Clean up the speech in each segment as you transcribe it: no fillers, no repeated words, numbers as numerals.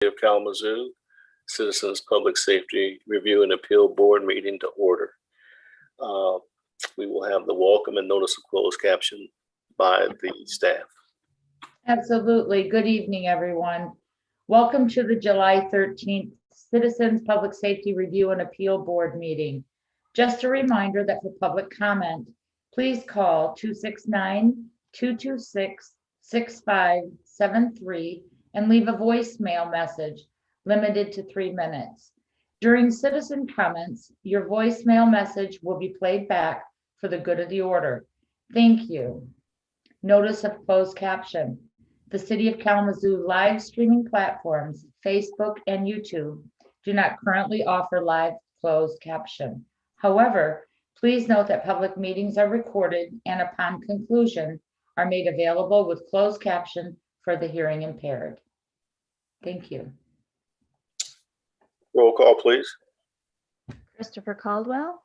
of Kalamazoo Citizens Public Safety Review and Appeal Board meeting to order. We will have the welcome and notice of closed caption by the staff. Absolutely. Good evening, everyone. Welcome to the July 13th Citizens Public Safety Review and Appeal Board meeting. Just a reminder that for public comment, please call 269-226-6573 and leave a voicemail message limited to 3 minutes. During citizen comments, your voicemail message will be played back for the good of the order. Thank you. Notice of closed caption. The City of Kalamazoo live streaming platforms, Facebook and YouTube, do not currently offer live closed caption. However, please note that public meetings are recorded and upon conclusion are made available with closed caption for the hearing impaired. Thank you. Roll call, please. Christopher Caldwell.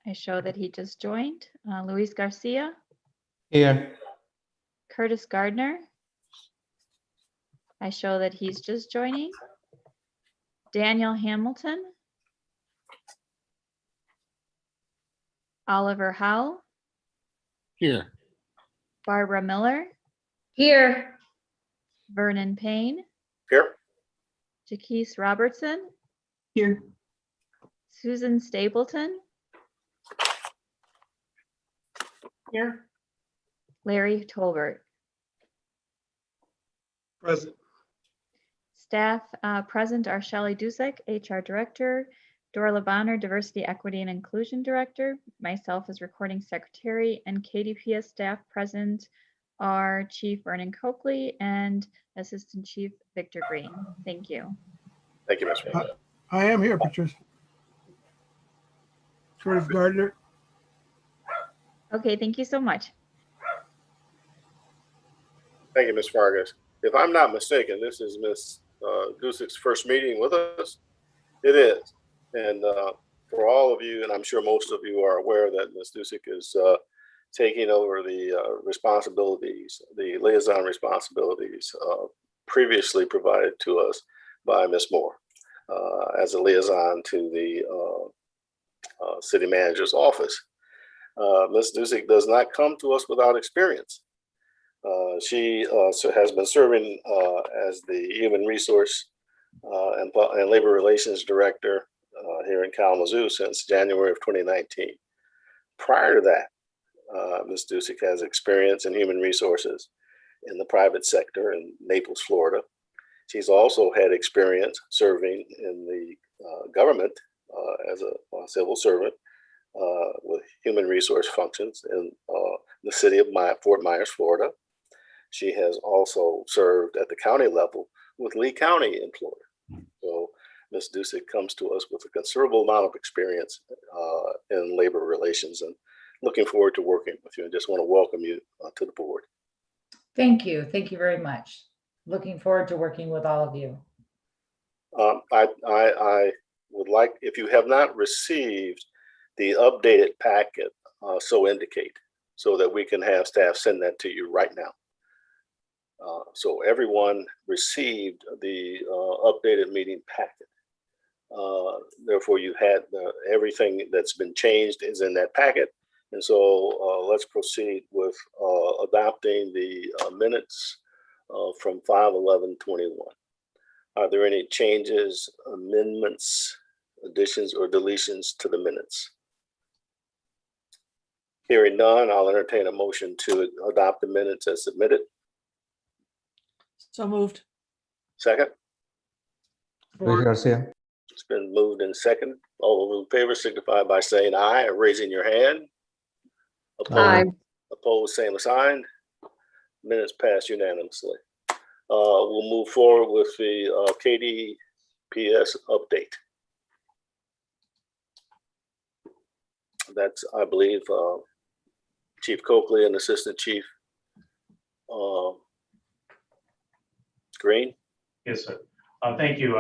I show that he just joined. Luis Garcia, Here. Curtis Gardner. I show that he's just joining. Daniel Hamilton. Oliver Howell, Here. Barbara Miller, Here. Vernon Payne, Here. Jaquise Robertson, Here. Susan Stapleton, Here. Larry Tolbert. Present. Staff present are Shelley Dusek, HR Director, Dora Bonner, Diversity, Equity, and Inclusion Director, myself as Recording Secretary, and KDPS staff present are Chief Vernon Coakley and Assistant Chief Victor Green. Thank you. Thank you, Ms. Wayne. I am here, Patricia. Curtis Gardner. Okay, thank you so much. Thank you, Ms. Vargas. If I'm not mistaken, this is Ms. Dusek's first meeting with us. It is. And for all of you, and I'm sure most of you are aware that Ms. Dusek is taking over the responsibilities, the liaison responsibilities previously provided to us by Ms. Moore as a liaison to the city manager's office. Ms. Dusek does not come to us without experience. She has been serving as the Human Resource and Labor Relations Director here in Kalamazoo since January of 2019. Prior to that, Ms. Dusek has experience in human resources in the private sector in Naples, Florida. She's also had experience serving in the government as a civil servant with human resource functions in the city of Fort Myers, Florida. She has also served at the county level with Lee County in Florida. So Ms. Dusek comes to us with a considerable amount of experience in labor relations, and looking forward to working with you, and just want to welcome you to the board. Thank you. Thank you very much. Looking forward to working with all of you. I would like, if you have not received the updated packet, so indicate, so that we can have staff send that to you right now. So everyone received the updated meeting packet. Therefore, you had everything that's been changed is in that packet. And so let's proceed with adopting the minutes from 5/11/21. Are there any changes, amendments, additions, or deletions to the minutes? Hearing none, I'll entertain a motion to adopt the minutes as submitted. So moved. Second? Luis Garcia. It's been moved and second. All those in favor signify by saying aye or raising your hand. Opposed, opposed, same sign. Minutes passed unanimously. We'll move forward with the KDPS update. That's, I believe, Chief Coakley and Assistant Chief Green. Yes, sir. Thank you.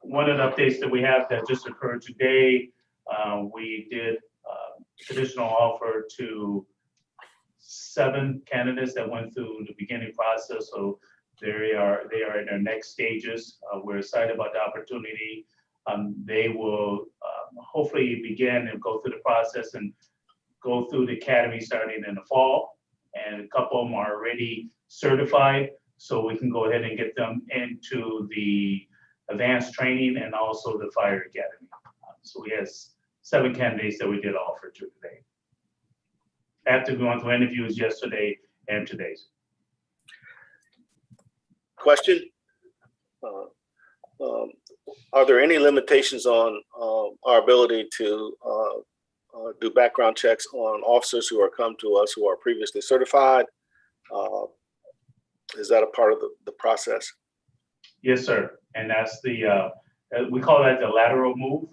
One of the updates that we have that just occurred today, we did conditional offer to 7 candidates that went through the beginning process, so they are in their next stages. We're excited about the opportunity. They will hopefully begin and go through the process and go through the academy starting in the fall. And a couple of them are already certified, so we can go ahead and get them into the advanced training and also the fire academy. So we have 7 candidates that we did offer to today, after going through interviews yesterday and today. Question? Are there any limitations on our ability to do background checks on officers who are come to us who are previously certified? Is that a part of the process? Yes, sir. And that's the, we call that the lateral move,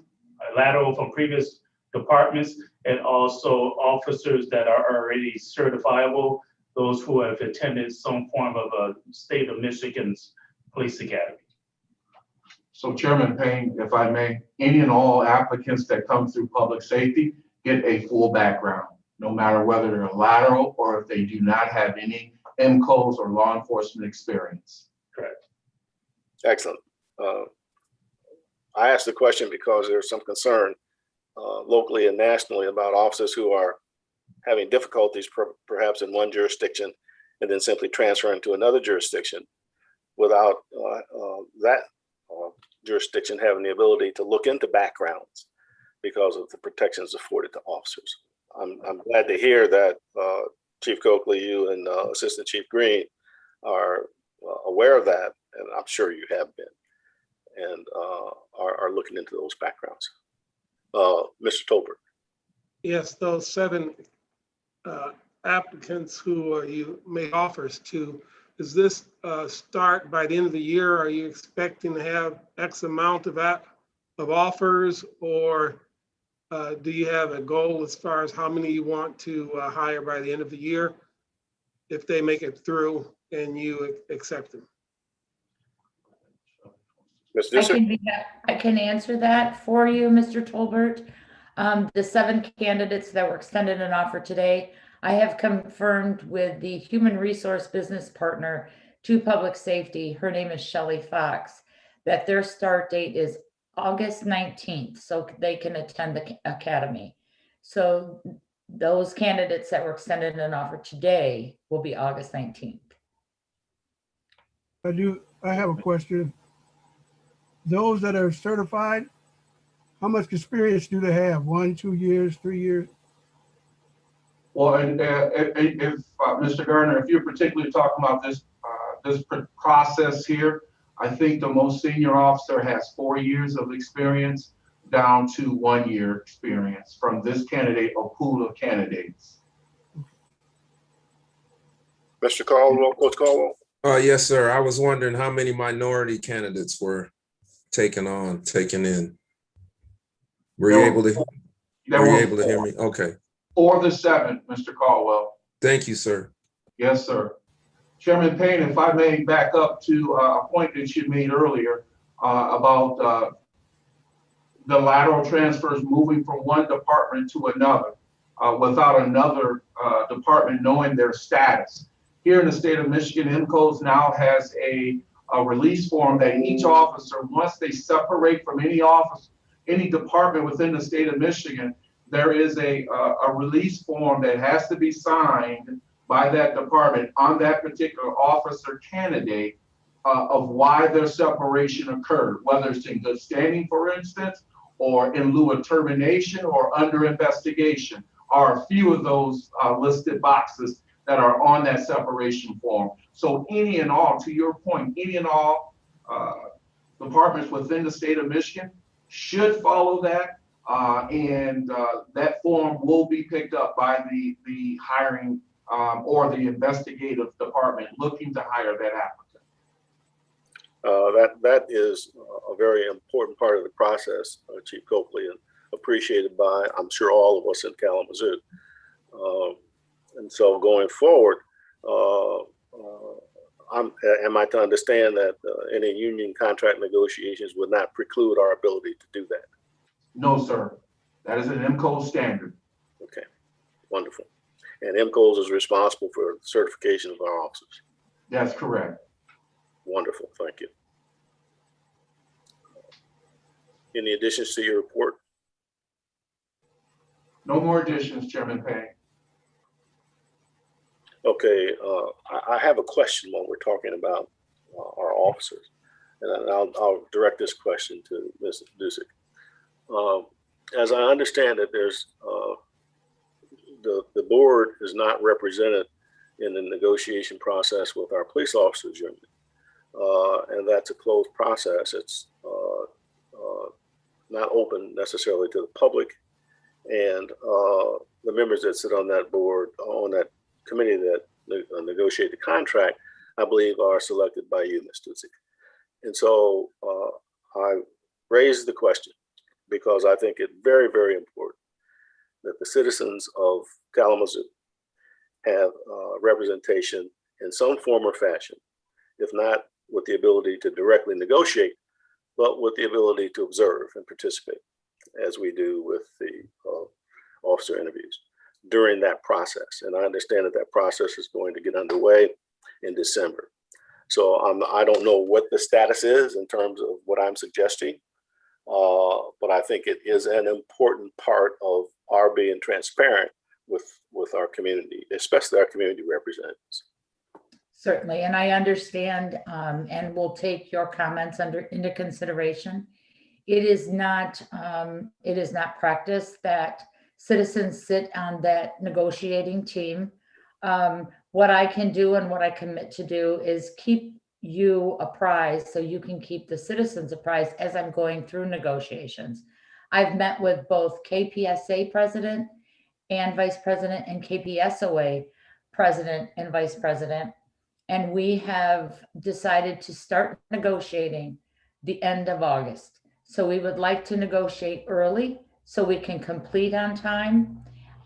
lateral from previous departments, and also officers that are already certifiable, those who have attended some form of a state of Michigan's police academy. So Chairman Payne, if I may, any and all applicants that come through public safety get a full background, no matter whether they're lateral or if they do not have any MCOs or law enforcement experience. Correct. Excellent. I asked the question because there's some concern locally and nationally about officers who are having difficulties perhaps in one jurisdiction and then simply transferring to another jurisdiction without that jurisdiction having the ability to look into backgrounds because of the protections afforded to officers. I'm glad to hear that Chief Coakley, you and Assistant Chief Green are aware of that, and I'm sure you have been, and are looking into those backgrounds. Mr. Tolbert. Yes, those 7 applicants who you made offers to, does this start by the end of the year? Are you expecting to have X amount of offers, or do you have a goal as far as how many you want to hire by the end of the year if they make it through and you accept them? Ms. I Disick? can answer that for you, Mr. Tolbert. The 7 candidates that were extended an offer today, I have confirmed with the human resource business partner to public safety, her name is Shelley Fox, that their start date is August 19th, so they can attend the academy. So those candidates that were extended an offer today will be August 19th. I have a question. Those that are certified, how much experience do they have? 1, 2 years, 3 years? Well, and if Mr. Gardner, if you're particularly talking about this process here, I think the most senior officer has 4 years of experience down to 1 year experience from this candidate or pool of candidates. Mr. Caldwell, Coach Caldwell? Yes, sir. I was wondering how many minority candidates were taken in. Were you able to hear me? Okay. 4 of the 7, Mr. Caldwell. Thank you, sir. Yes, sir. Chairman Payne, if I may back up to a point that you made earlier about the lateral transfers moving from one department to another without another department knowing their status. Here in the state of Michigan, MCOs now has a release form that each officer, once they separate from any department within the state of Michigan, there is a release form that has to be signed by that department on that particular officer candidate of why their separation occurred, whether it's in good standing, for instance, or in lieu of termination or under investigation, are a few of those listed boxes that are on that separation form. So any and all, to your point, any and all departments within the state of Michigan should follow that, and that form will be picked up by the hiring or the investigative department looking to hire that applicant. That is a very important part of the process, Chief Coakley, and appreciated by, I'm sure, all of us in Kalamazoo. And so going forward, am I to understand that any union contract negotiations would not preclude our ability to do that? No, sir. That is an MCO standard. Okay, wonderful. And MCOs is responsible for certification of our officers. That's correct. Wonderful, thank you. Any additions to your report? No more additions, Chairman Payne. Okay, I have a question while we're talking about our officers. And I'll direct this question to Ms. Dusick. As I understand it, there's the board is not represented in the negotiation process with our police officers union. And that's a closed process. It's not open necessarily to the public. And the members that sit on that board, on that committee that negotiate the contract, I believe are selected by you, Ms. Dusick. And so I raised the question because I think it's very, very important that the citizens of Kalamazoo have representation in some form or fashion, if not with the ability to directly negotiate, but with the ability to observe and participate, as we do with the officer interviews during that process. And I understand that that process is going to get underway in December. So I don't know what the status is in terms of what I'm suggesting, but I think it is an important part of our being transparent with our community, especially our community representatives. Certainly, and I understand, and we'll take your comments into consideration. It is not practice that citizens sit on that negotiating team. What I can do and what I commit to do is keep you apprised so you can keep the citizens apprised as I'm going through negotiations. I've met with both KPSA president and vice president and KPSOA president and vice president. And we have decided to start negotiating the end of August. So we would like to negotiate early so we can complete on time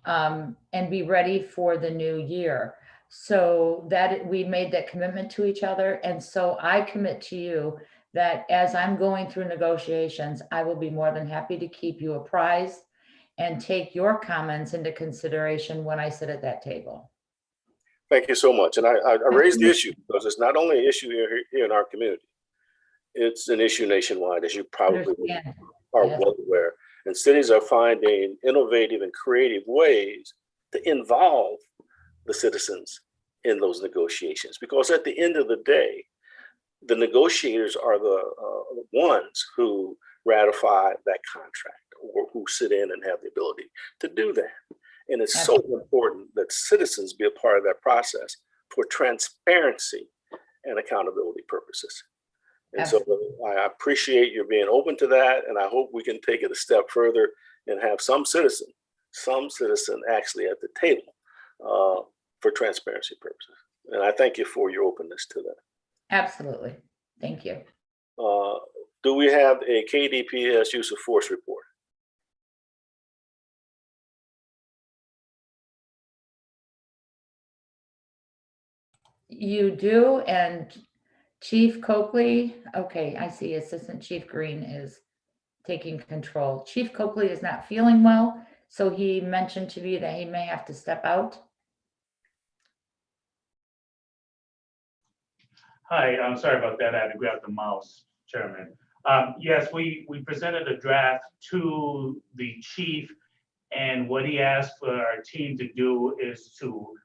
and be ready for the new year. So that we made that commitment to each other. And so I commit to you that as I'm going through negotiations, I will be more than happy to keep you apprised and take your comments into consideration when I sit at that table. Thank you so much. And I raised the issue because it's not only an issue here in our community, it's an issue nationwide, as you probably are well aware. And cities are finding innovative and creative ways to involve the citizens in those negotiations. Because at the end of the day, the negotiators are the ones who ratify that contract or who sit in and have the ability to do that. And it's so important that citizens be a part of that process for transparency and accountability purposes. And so I appreciate your being open to that. And I hope we can take it a step further and have some citizen actually at the table for transparency purposes. And I thank you for your openness to that. Absolutely. Thank you. Do we have a KDPS use of force report? You do, and Chief Coakley, okay, I see Assistant Chief Green is taking control. Chief Coakley is not feeling well, so he mentioned to me that he may have to step out. Hi, I'm sorry about that. I had to grab the mouse, Chairman. Yes, we presented a draft to the chief, and what he asked for our team to do is to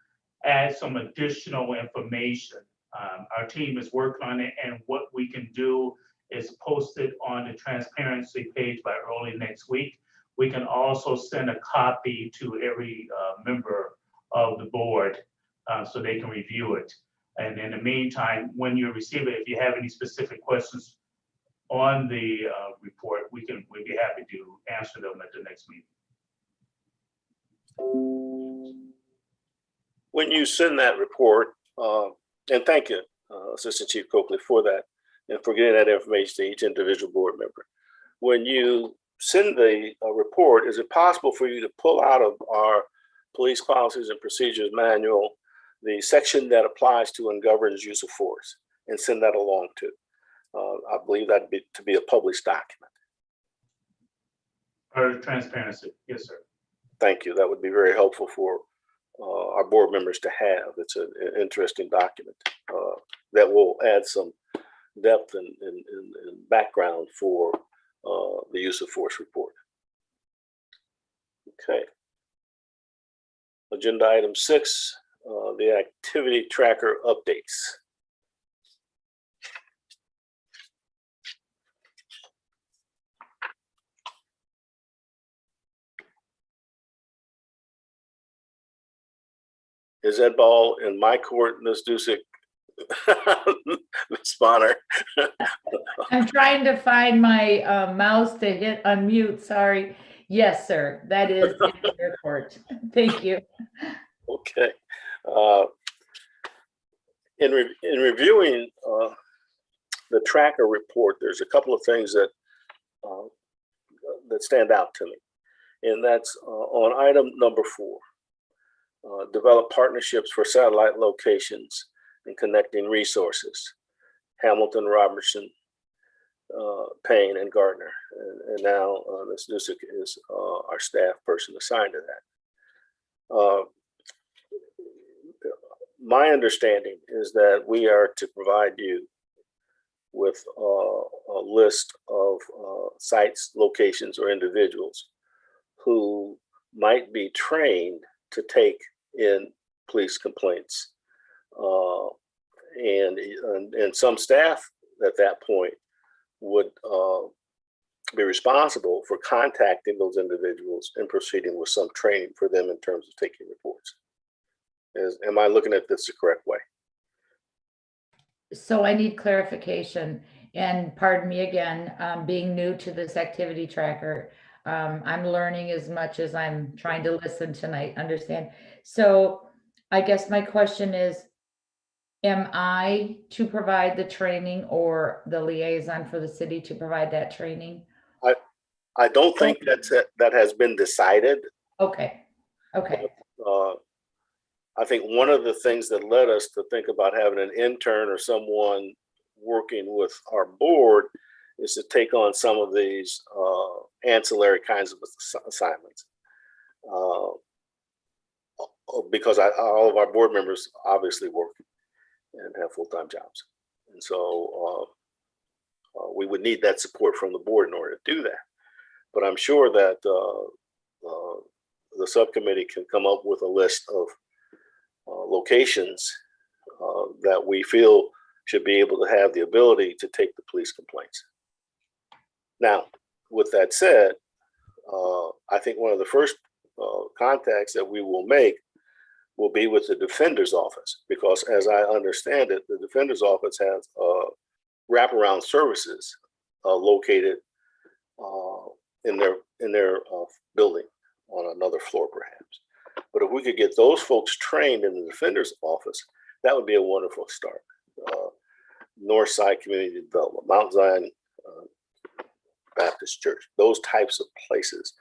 add some additional information. Our team is working on it, and what we can do is post it on the transparency page by early next week. We can also send a copy to every member of the board so they can review it. And in the meantime, when you receive it, if you have any specific questions on the report, we'd be happy to answer them at the next meeting. When you send that report, and thank you, Assistant Chief Coakley, for that and for getting that information to each individual board member. When you send the report, is it possible for you to pull out of our police policies and procedures manual the section that applies to and governs use of force and send that along to? I believe that'd be to be a published document. For transparency, yes, sir. Thank you. That would be very helpful for our board members to have. It's an interesting document that will add some depth and background for the use of force report. Okay. Agenda item 6, the activity tracker updates. Is that ball in my court, Ms. Dusick? Ms. Bonner? I'm trying to find my mouse to hit unmute, sorry. Yes, sir, that is in your court. Thank you. Okay. In reviewing the tracker report, there's a couple of things that that stand out to me, and that's on item number 4. Develop partnerships for satellite locations and connecting resources. Hamilton, Robertson, Payne, and Gardner. And now Ms. Dusick is our staff person assigned to that. My understanding is that we are to provide you with a list of sites, locations, or individuals who might be trained to take in police complaints. And some staff at that point would be responsible for contacting those individuals and proceeding with some training for them in terms of taking reports. Am I looking at this the correct way? So I need clarification, and pardon me again, being new to this activity tracker. I'm learning as much as I'm trying to listen tonight, understand. So I guess my question is, am I to provide the training or the liaison for the city to provide that training? I don't think that has been decided. Okay, okay. I think one of the things that led us to think about having an intern or someone working with our board is to take on some of these ancillary kinds of assignments. Because all of our board members obviously work and have full-time jobs. And so we would need that support from the board in order to do that. But I'm sure that the subcommittee can come up with a list of locations that we feel should be able to have the ability to take the police complaints. Now, with that said, I think one of the first contacts that we will make will be with the Defender's Office, because as I understand it, the Defender's Office has wraparound services located in their building on another floor, perhaps. But if we could get those folks trained in the Defender's Office, that would be a wonderful start. Northside Community Development, Mount Zion Baptist Church, those types of places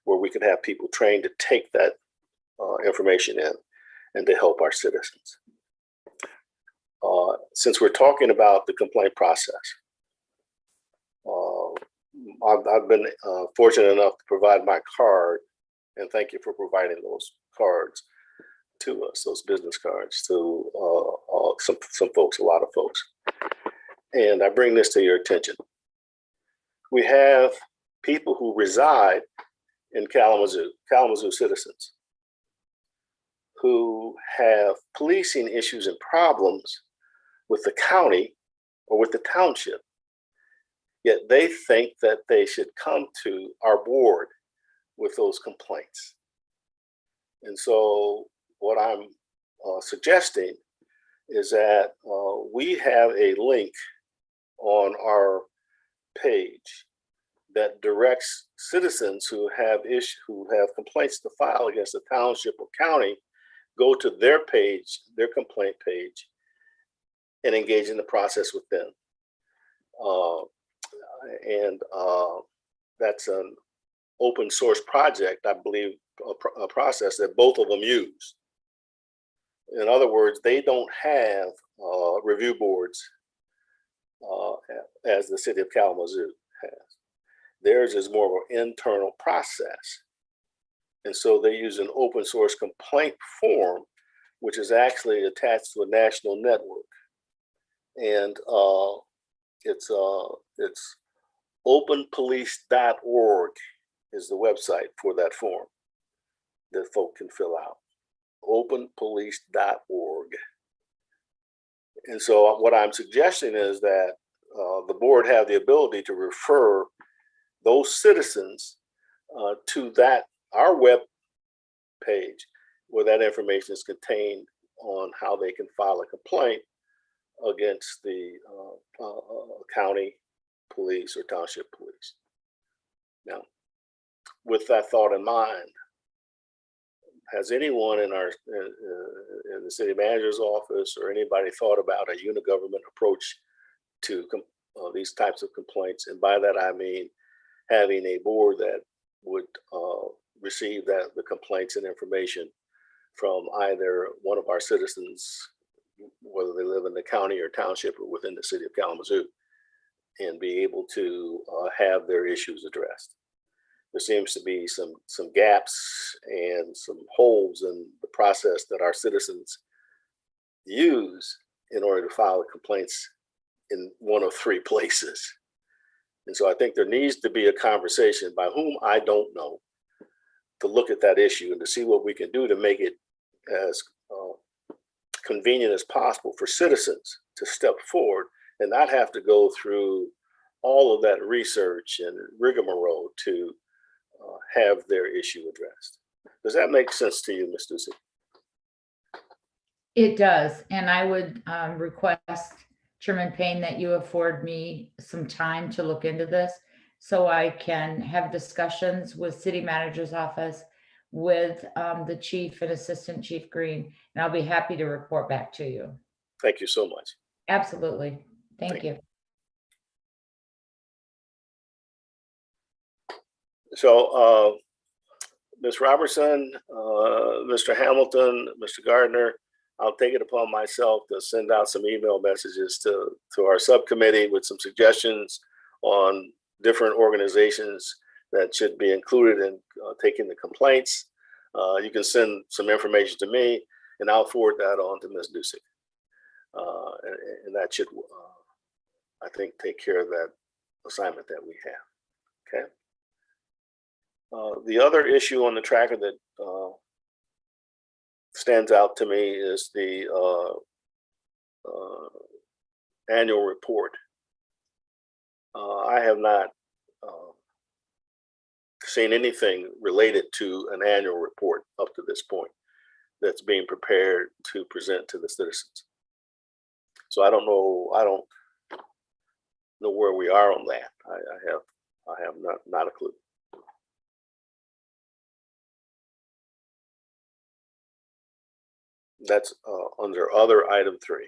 where we could have people trained to take that information in and to help our citizens. Since we're talking about the complaint process, I've been fortunate enough to provide my card, and thank you for providing those cards to us, those business cards to some folks, a lot of folks. And I bring this to your attention. We have people who reside in Kalamazoo citizens, who have policing issues and problems with the county or with the township. Yet they think that they should come to our board with those complaints. And so what I'm suggesting is that we have a link on our page that directs citizens who have complaints to file against the township or county, go to their page, their complaint page, and engage in the process with them. That's an open source project, I believe, a process that both of them use. In other words, they don't have review boards as the city of Kalamazoo has. Theirs is more of an internal process And so they use an open source complaint form, which is actually attached to a national network. And it's openpolice.org is the website for that form that folk can fill out. Openpolice.org. And so what I'm suggesting is that the board have the ability to refer those citizens to our web page where that information is contained on how they can file a complaint against the county police or township police. Now, with that thought in mind, has anyone in the city manager's office or anybody thought about a unigovernment approach to these types of complaints? And by that, I mean having a board that would receive the complaints and information from either one of our citizens, whether they live in the county or township or within the city of Kalamazoo, and be able to have their issues addressed. There seems to be some gaps and some holes in the process that our citizens use in order to file the complaints in one of three places. And so I think there needs to be a conversation, by whom I don't know, to look at that issue and to see what we can do to make it as convenient as possible for citizens to step forward and not have to go through all of that research and rigmarole to have their issue addressed. Does that make sense to you, Ms. Ducey? It does. And I would request, Chairman Payne, that you afford me some time to look into this so I can have discussions with City Manager's office, with the Chief and Assistant Chief Green, and I'll be happy to report back to you. Thank you so much. Absolutely. Thank you. So, Ms. Robertson, Mr. Hamilton, Mr. Gardner, I'll take it upon myself to send out some email messages to our subcommittee with some suggestions on different organizations that should be included in taking the complaints. You can send some information to me and I'll forward that on to Ms. Ducey. And that should, I think, take care of that assignment that we have, okay? The other issue on the tracker that stands out to me is the annual report. I have not seen anything related to an annual report up to this point that's being prepared to present to the citizens. So I don't know where we are on that. I have not a clue. That's under other item 3.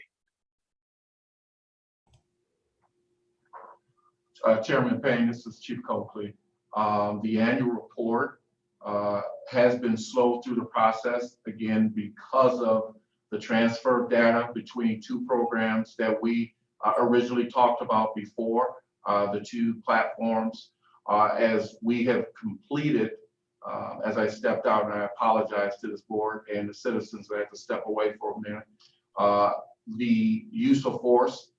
Chairman Payne, this is Chief Coakley. The annual report has been slow through the process, again, because of the transfer of data between two programs that we originally talked about before, the two platforms. As we have completed, as I stepped out, and I apologize to this board and the citizens that I had to step away for a minute, the use of force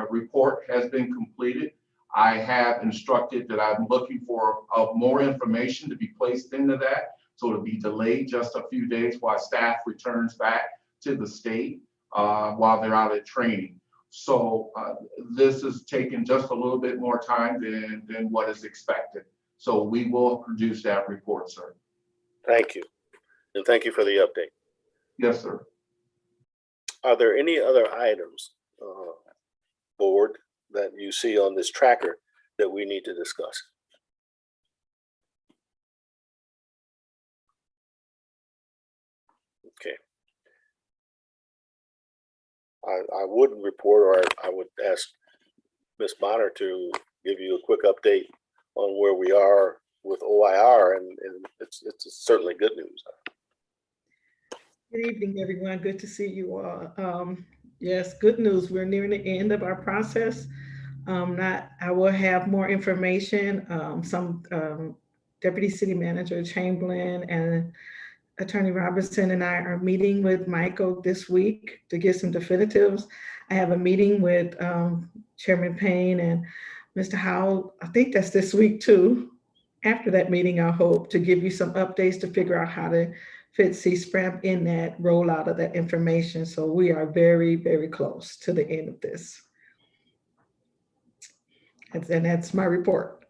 report has been completed. I have instructed that I'm looking for more information to be placed into that. So it'll be delayed just a few days while staff returns back to the state while they're out at training. So this is taking just a little bit more time than what is expected. So we will produce that report, sir. Thank you. And thank you for the update. Yes, sir. Are there any other items, board, that you see on this tracker that we need to discuss? Okay. I would report, or I would ask Ms. Bonner to give you a quick update on where we are with OIR, and it's certainly good news. Good evening, everyone. Good to see you all. Yes, good news. We're nearing the end of our process. I will have more information, some Deputy City Manager Chamberlain and Attorney Robertson and I are meeting with Michael this week to get some definitives. I have a meeting with Chairman Payne and Mr. Howell. I think that's this week too. After that meeting, I hope to give you some updates to figure out how to fit C-SPRAM in that rollout of that information. So we are very, very close to the end of this. And that's my report.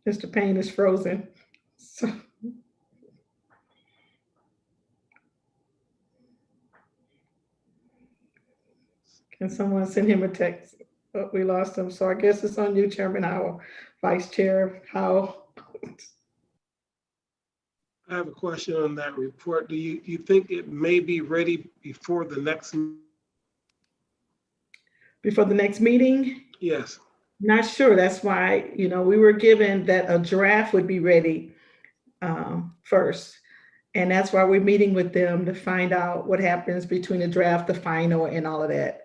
Mr. Payne is frozen. So. Can someone send him a text? Oh, we lost him. So I guess it's on you, Chairman Howell, Vice Chair Howell. I have a question on that report. Do you think it may be ready before the next? Before the next meeting? Yes. Not sure. That's why, we were given that a draft would be ready first. And that's why we're meeting with them to find out what happens between the draft, the final, and all of that.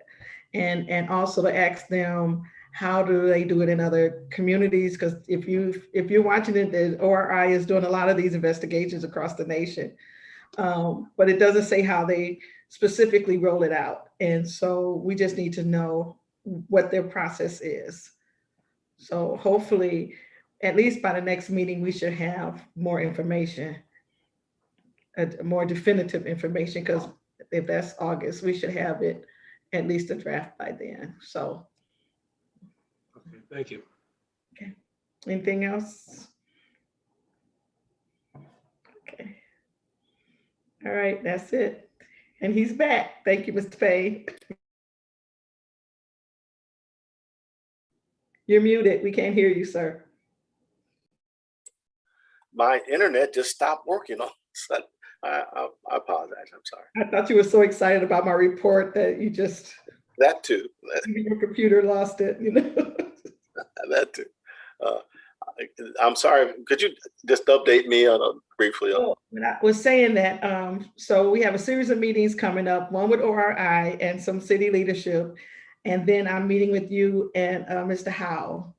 And also to ask them, how do they do it in other communities? Because if you're watching it, the ORI is doing a lot of these investigations across the nation. But it doesn't say how they specifically roll it out. And so we just need to know what their process is. So hopefully, at least by the next meeting, we should have more information, more definitive information, because if that's August, we should have it, at least a draft by then. So. Okay, thank you. Okay, anything else? Okay. All right, that's it. And he's back. Thank you, Mr. Payne. You're muted. We can't hear you, sir. My internet just stopped working all of a sudden. I apologize. I'm sorry. I thought you were so excited about my report that you just, That too. your computer lost it, That too. I'm sorry. Could you just update me on briefly? Oh, and I was saying that, so we have a series of meetings coming up, one with ORI and some city leadership. And then I'm meeting with you and Mr. Howell.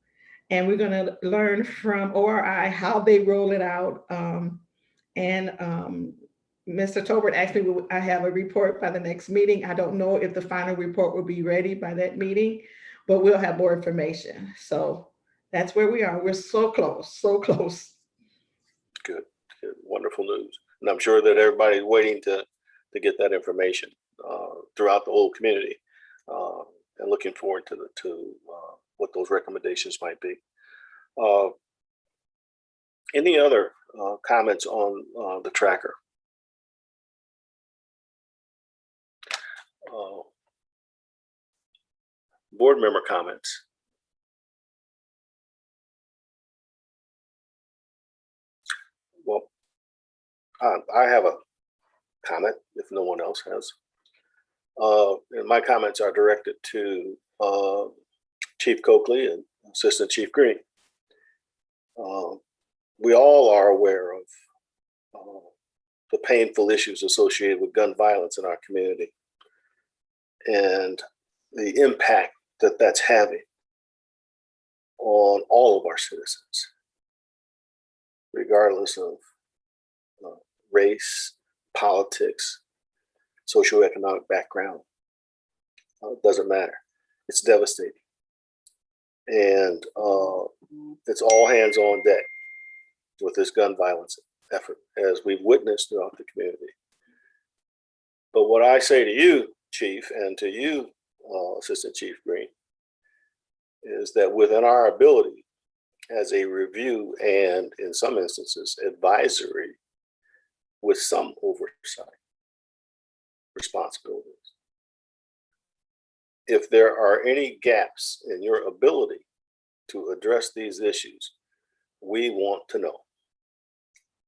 And we're gonna learn from ORI how they roll it out. Mr. Tolbert asked me, I have a report by the next meeting. I don't know if the final report will be ready by that meeting, but we'll have more information. So that's where we are. We're so close, so close. Good. Wonderful news. And I'm sure that everybody's waiting to get that information throughout the whole community, and looking forward to what those recommendations might be. Any other comments on the tracker? Board member comments. Well, I have a comment if no one else has. And my comments are directed to Chief Coakley and Assistant Chief Green. We all are aware of the painful issues associated with gun violence in our community and the impact that that's having on all of our citizens, regardless of race, politics, socioeconomic background. It doesn't matter. It's devastating. And it's all hands on deck with this gun violence effort, as we've witnessed throughout the community. But what I say to you, Chief, and to you, Assistant Chief Green, is that within our ability as a review and in some instances advisory with some oversight responsibilities, if there are any gaps in your ability to address these issues, we want to know,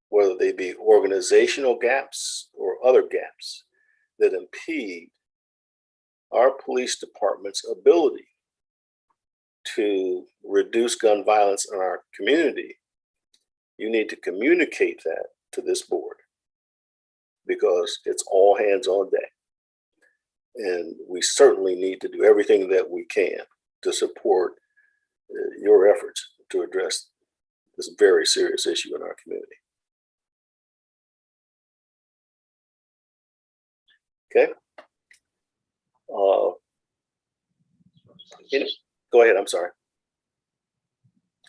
whether they be organizational gaps or other gaps that impede our police department's ability to reduce gun violence in our community. You need to communicate that to this board, because it's all hands on deck. And we certainly need to do everything that we can to support your efforts to address this very serious issue in our community. Okay. Go ahead, I'm sorry.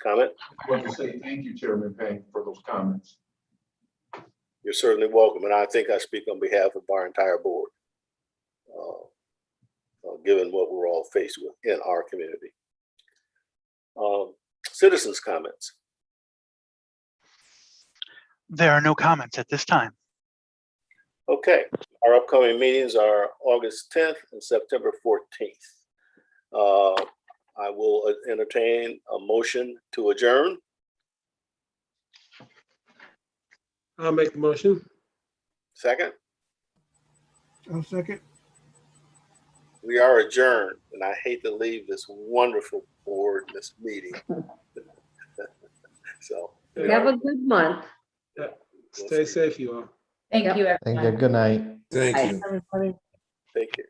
Comment? I want to say thank you, Chairman Payne, for those comments. You're certainly welcome, and I think I speak on behalf of our entire board, given what we're all faced with in our community. Citizens' comments. There are no comments at this time. Okay, our upcoming meetings are August 10th and September 14th. I will entertain a motion to adjourn. I'll make the motion. Second, I'll second. we are adjourned, and I hate to leave this wonderful board, this meeting. So. Have a good month. Stay safe, you all. Thank you, Thank you. everyone. Good night. Thank Bye, you. everybody. Take care.